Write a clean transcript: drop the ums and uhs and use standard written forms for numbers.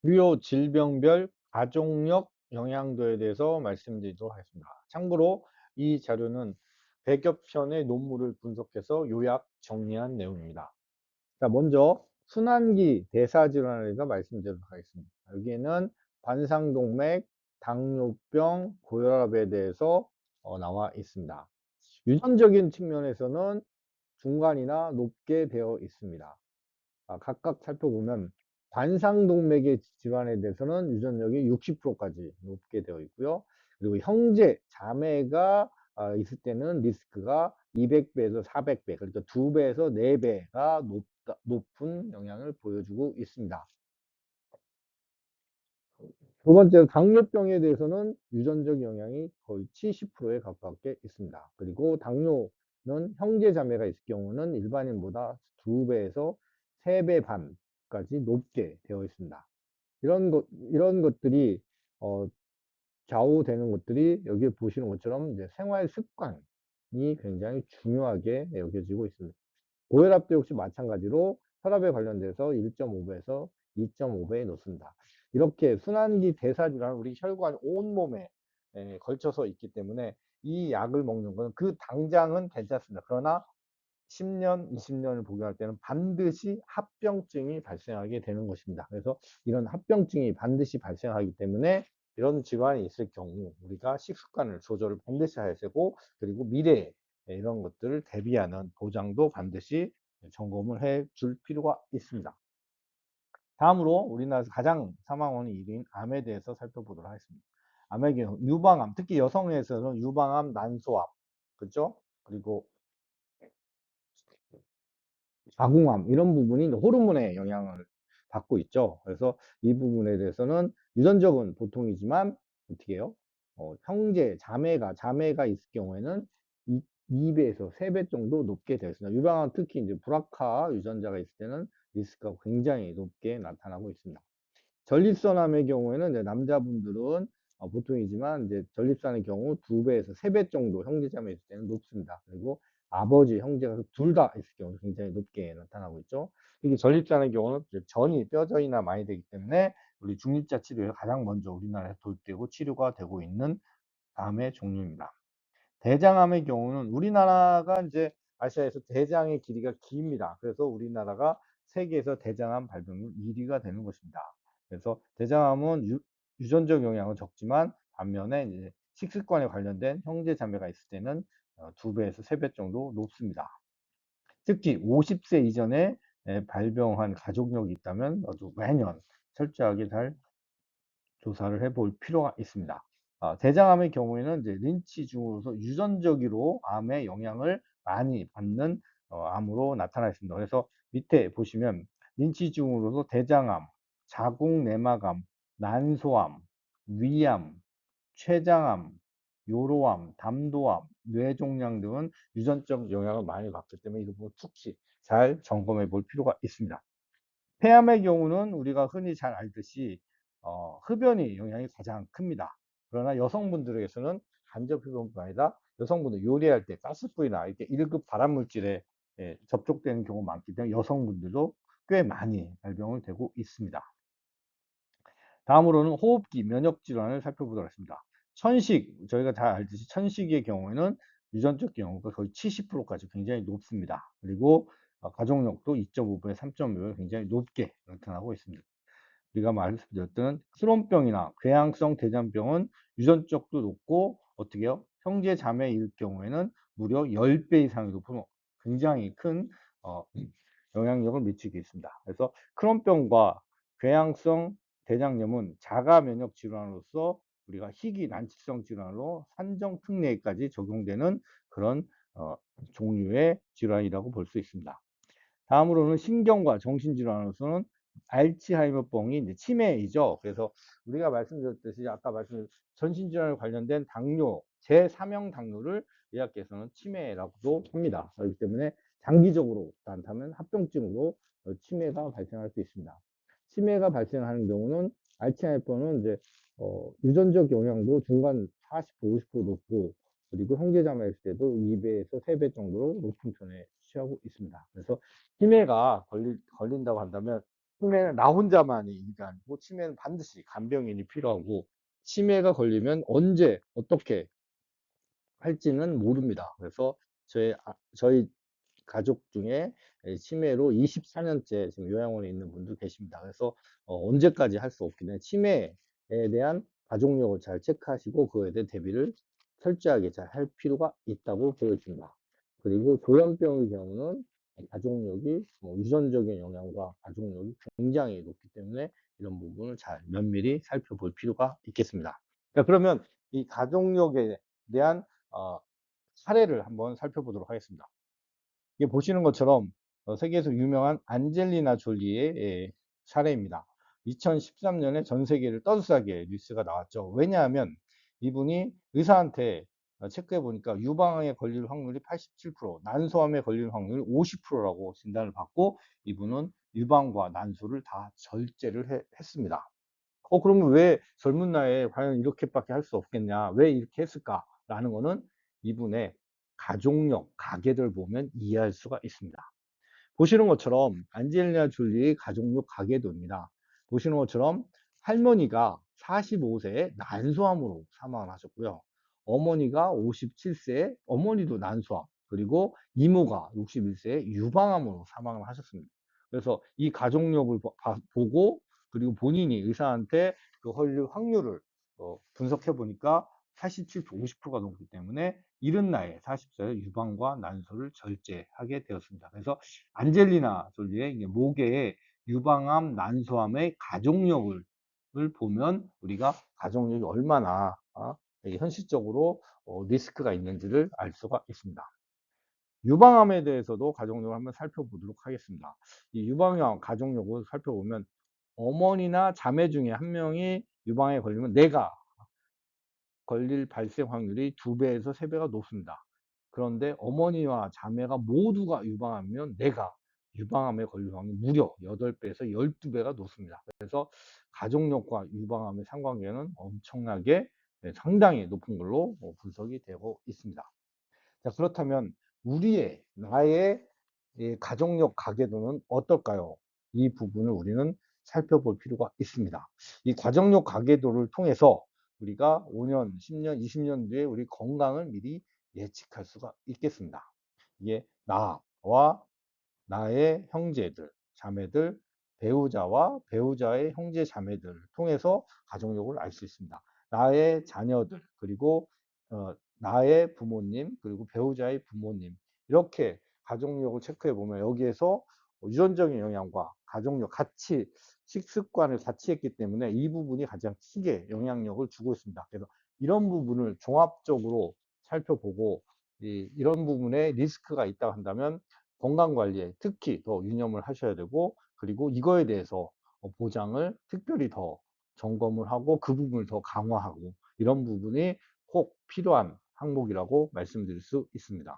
주요 질병별 가족력 영향도에 대해서 말씀드리도록 하겠습니다. 참고로 이 자료는 100여 편의 논문을 분석해서 요약 정리한 내용입니다. 자, 먼저 순환기 대사질환에 대해서 말씀드리도록 하겠습니다. 여기에는 관상동맥, 당뇨병, 고혈압에 대해서 나와 있습니다. 유전적인 측면에서는 중간이나 높게 되어 있습니다. 각각 살펴보면 관상동맥의 질환에 대해서는 유전력이 60%까지 높게 되어 있고요. 그리고 형제, 자매가 있을 때는 리스크가 200배에서 400배, 그러니까 2배에서 4배가 높은 영향을 보여주고 있습니다. 두 번째로 당뇨병에 대해서는 유전적 영향이 거의 70%에 가깝게 있습니다. 그리고 당뇨는 형제 자매가 있을 경우는 일반인보다 2배에서 3배 반까지 높게 되어 있습니다. 이런 것들이 어, 좌우되는 것들이 여기 보시는 것처럼 이제 생활 습관이 굉장히 중요하게 여겨지고 있습니다. 고혈압도 역시 마찬가지로 혈압에 관련돼서 1.5배에서 2.5배에 놓습니다. 이렇게 순환기 대사질환 우리 혈관 온몸에 걸쳐서 있기 때문에 이 약을 먹는 것은 그 당장은 괜찮습니다. 그러나 10년, 20년을 복용할 때는 반드시 합병증이 발생하게 되는 것입니다. 그래서 이런 합병증이 반드시 발생하기 때문에 이런 질환이 있을 경우 우리가 식습관을 조절을 반드시 해야 되고, 그리고 미래에 이런 것들을 대비하는 보장도 반드시 점검을 해 줄 필요가 있습니다. 다음으로 우리나라에서 가장 사망 원인 1위인 암에 대해서 살펴보도록 하겠습니다. 암의 경우 유방암, 특히 여성에서는 유방암, 난소암, 그렇죠? 그리고 자궁암 이런 부분이 호르몬의 영향을 받고 있죠. 그래서 이 부분에 대해서는 유전적은 보통이지만 어떻게 해요? 형제, 자매가 있을 경우에는 2배에서 3배 정도 높게 되어 있습니다. 유방암 특히 이제 브라카 유전자가 있을 때는 리스크가 굉장히 높게 나타나고 있습니다. 전립선암의 경우에는 이제 남자분들은 보통이지만 이제 전립선의 경우 2배에서 3배 정도 형제자매 있을 때는 높습니다. 그리고 아버지, 형제가 둘 다 있을 경우 굉장히 높게 나타나고 있죠. 이게 전립선의 경우는 이제 전이 뼈전이나 많이 되기 때문에 우리 중립자 치료에 가장 먼저 우리나라에서 도입되고 치료가 되고 있는 암의 종류입니다. 대장암의 경우는 우리나라가 이제 아시아에서 대장의 길이가 깁니다. 그래서 우리나라가 세계에서 대장암 발병률 1위가 되는 것입니다. 그래서 대장암은 유전적 영향은 적지만 반면에 이제 식습관에 관련된 형제 자매가 있을 때는 2배에서 3배 정도 높습니다. 특히 50세 이전에 발병한 가족력이 있다면 매년 철저하게 잘 조사를 해볼 필요가 있습니다. 대장암의 경우에는 이제 린치증으로서 유전적으로 암의 영향을 많이 받는 암으로 나타나 있습니다. 그래서 밑에 보시면 린치증으로서 대장암, 자궁내막암, 난소암, 위암, 췌장암, 요로암, 담도암, 뇌종양 등은 유전적 영향을 많이 받기 때문에 이 부분 특히 잘 점검해 볼 필요가 있습니다. 폐암의 경우는 우리가 흔히 잘 알듯이 흡연이 영향이 가장 큽니다. 그러나 여성분들에게서는 간접 흡연뿐 아니라 여성분들 요리할 때 가스불이나 이렇게 1급 발암물질에 접촉되는 경우가 많기 때문에 여성분들도 꽤 많이 발병을 되고 있습니다. 다음으로는 호흡기 면역 질환을 살펴보도록 하겠습니다. 천식, 저희가 다 알듯이 천식의 경우에는 유전적 경우가 거의 70%까지 굉장히 높습니다. 그리고 가족력도 2.5배, 3.5배 굉장히 높게 나타나고 있습니다. 우리가 말씀드렸던 크론병이나 궤양성 대장병은 유전적도 높고 어떻게 해요? 형제 자매일 경우에는 무려 10배 이상이 높은 굉장히 큰 영향력을 미치게 있습니다. 그래서 크론병과 궤양성 대장염은 자가 면역 질환으로서 우리가 희귀 난치성 질환으로 산정 특례까지 적용되는 그런 종류의 질환이라고 볼 수 있습니다. 다음으로는 신경과 정신질환으로서는 알츠하이머병이 이제 치매이죠. 그래서 우리가 말씀드렸듯이 아까 말씀드린 전신질환에 관련된 당뇨, 제3형 당뇨를 의학계에서는 치매라고도 합니다. 그렇기 때문에 장기적으로 나타나면 합병증으로 치매가 발생할 수 있습니다. 치매가 발생하는 경우는 알츠하이머병은 이제 유전적 영향도 중간 40%, 50% 높고 그리고 형제자매 있을 때도 2배에서 3배 정도로 높은 편에 취하고 있습니다. 그래서 치매가 걸린다고 한다면 치매는 나 혼자만이 그러니까 아니고 치매는 반드시 간병인이 필요하고 치매가 걸리면 언제 어떻게 할지는 모릅니다. 그래서 저희 가족 중에 치매로 24년째 지금 요양원에 있는 분도 계십니다. 그래서 언제까지 할 수 없기 때문에 치매에 대한 가족력을 잘 체크하시고 그거에 대한 대비를 철저하게 잘 할 필요가 있다고 보여집니다. 그리고 조현병의 경우는 가족력이 유전적인 영향과 가족력이 굉장히 높기 때문에 이런 부분을 잘 면밀히 살펴볼 필요가 있겠습니다. 자, 그러면 이 가족력에 대한 어, 사례를 한번 살펴보도록 하겠습니다. 이게 보시는 것처럼 세계에서 유명한 안젤리나 졸리의 사례입니다. 2013년에 전 세계를 떠들썩하게 뉴스가 나왔죠. 왜냐하면 이분이 의사한테 체크해 보니까 유방암에 걸릴 확률이 87%, 난소암에 걸릴 확률이 50%라고 진단을 받고 이분은 유방과 난소를 다 절제를 했습니다. 그러면 왜 젊은 나이에 과연 이렇게밖에 할 수 없겠냐? 왜 이렇게 했을까? 라는 거는 이분의 가족력, 가계들 보면 이해할 수가 있습니다. 보시는 것처럼 안젤리나 졸리의 가족력 가계도입니다. 보시는 것처럼 할머니가 45세에 난소암으로 사망을 하셨고요. 어머니가 57세에 어머니도 난소암, 그리고 이모가 61세에 유방암으로 사망을 하셨습니다. 그래서 이 가족력을 보고 그리고 본인이 의사한테 그 확률을 분석해 보니까 87%, 50%가 넘기 때문에 이른 나이에 40세에 유방과 난소를 절제하게 되었습니다. 그래서 안젤리나 졸리의 모계의 유방암, 난소암의 가족력을 보면 우리가 가족력이 얼마나 현실적으로 리스크가 있는지를 알 수가 있습니다. 유방암에 대해서도 가족력을 한번 살펴보도록 하겠습니다. 이 유방암 가족력을 살펴보면 어머니나 자매 중에 한 명이 유방암에 걸리면 내가 걸릴 발생 확률이 2배에서 3배가 높습니다. 그런데 어머니와 자매가 모두가 유방암이면 내가 유방암에 걸릴 확률이 무려 8배에서 12배가 높습니다. 그래서 가족력과 유방암의 상관계는 엄청나게 상당히 높은 걸로 분석이 되고 있습니다. 자, 그렇다면 나의 가족력 가계도는 어떨까요? 이 부분을 우리는 살펴볼 필요가 있습니다. 이 가족력 가계도를 통해서 우리가 5년, 10년, 20년 뒤에 우리 건강을 미리 예측할 수가 있겠습니다. 이게 나와 나의 형제들, 자매들, 배우자와 배우자의 형제, 자매들을 통해서 가족력을 알 수 있습니다. 나의 자녀들, 그리고 나의 부모님, 그리고 배우자의 부모님, 이렇게 가족력을 체크해 보면 여기에서 유전적인 영향과 가족력 같이 식습관을 같이 했기 때문에 이 부분이 가장 크게 영향력을 주고 있습니다. 그래서 이런 부분을 종합적으로 살펴보고 이런 부분에 리스크가 있다고 한다면 건강관리에 특히 더 유념을 하셔야 되고, 그리고 이거에 대해서 보장을 특별히 더 점검을 하고 그 부분을 더 강화하고 이런 부분이 꼭 필요한 항목이라고 말씀드릴 수 있습니다.